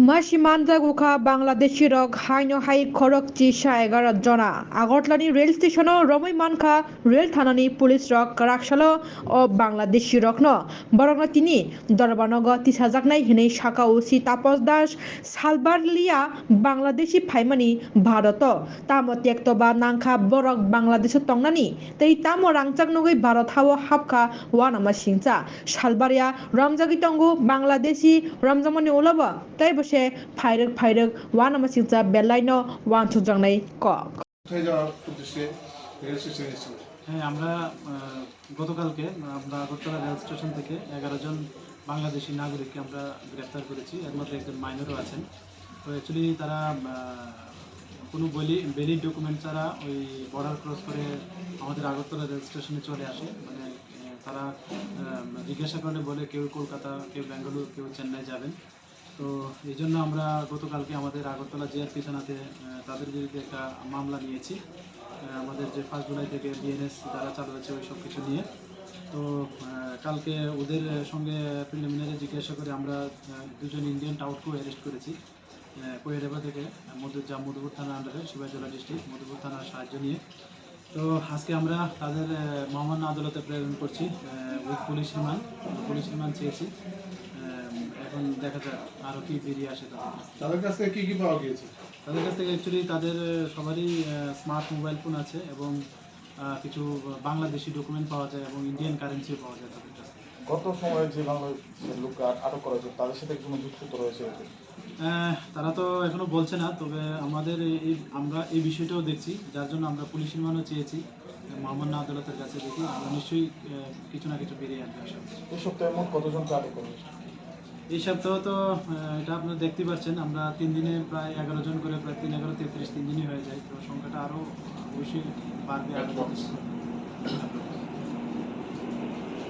Mashiman Gukha Bangladeshi Rok Haino Hai Korok Chisha Egara Jona Agortlani Rail Station Romai Manka Rail Thanani Police Rock Karakshalo o Bangladeshi Rokno Borogna Tini Dorbanoga Tishajaknai Hine Shaka Usi Tapos Dash Salbarlia Bangladeshi Paimani Bharoto Tamo Tektoba Nanka Borok Bangladesh Tongnani Tei Tamo Rangchak Nogui Bharot Hawo Hapka Wanama Singcha Salbaria Ramjagi Tongu Bangladeshi Ramjamani Ulaba Tai বসে ফাইরক ফাইরক one আমার সিংচা বেলাইনো one সুজাংনাই cock হ্যাঁ আমরা গতকালকে আমরা Agartala rail station থেকে 11 জন বাংলাদেশি নাগরিককে আমরা গ্রেফতার করেছি। এর মধ্যে একজন মাইনরও আছেন। তো অ্যাকচুয়ালি তারা কোনো ভ্যালিড ডকুমেন্ট ছাড়া ওই বর্ডার ক্রস করে আমাদের আগরতলা রেল স্টেশনে চলে আসে। মানে তারা জিজ্ঞাসা করলে বলে কেউ কলকাতা, কেউ বেঙ্গালুরু, কেউ চেন্নাই যাবেন। তো এই জন্য আমরা গতকালকে আমাদের আগরতলা জিআরপি থানাতে তাদের বিরুদ্ধে একটা মামলা নিয়েছি। আমাদের যে 1 জুলাই থেকে বিএনএস যারা চালু হয়েছে ওই সব কিছু নিয়ে। তো কালকে ওদের সঙ্গে প্রিলিমিনারি জিজ্ঞাসা করে আমরা 2 জন ইন্ডিয়ান টাউটকেও অ্যারেস্ট করেছি কোয়েডাবা থেকে মধুপুর থানার আন্ডারে শিবাজলা ডিস্ট্রিক্ট মধুপুর থানার সাহায্য নিয়ে। তো আজকে আমরা তাদের মহামান্য আদালতে প্রেরণ করছি উইথ পুলিশ রিমান্ড চেয়েছি। এখন দেখা যাক আরও কি বেরিয়ে আসে। তাদের কাছ থেকে কী পাওয়া গিয়েছে? তাদের কাছ থেকে অ্যাকচুয়ালি তাদের সবারই স্মার্ট মোবাইল ফোন আছে এবং কিছু বাংলাদেশি ডকুমেন্ট পাওয়া যায় এবং ইন্ডিয়ান কারেন্সিও পাওয়া যায় তাদের কাছে। গত সময়ে যে বাংলাদেশের লোককে আটক করা হয়েছে তাদের সাথে কোনো যুক্ত রয়েছে? তারা তো এখনো বলছে না, তবে আমাদের আমরা এই বিষয়টাও দেখছি, যার জন্য আমরা পুলিশ রিমান্ডও চেয়েছি মহামান্য আদালতের কাছে। দেখি আমরা নিশ্চয়ই কিছু না কিছু বেরিয়ে আসবে আশা করছি। এই সপ্তাহে মোট কতজনকে আটক করা হয়েছে? এই সপ্তাহ তো এটা আপনারা দেখতে পাচ্ছেন, আমরা 3 দিনে প্রায় 11 জন করে প্রায় 3 11 33 3 দিনই হয়ে যায়। তো সংখ্যাটা আরও অবশ্যই বাড়বে।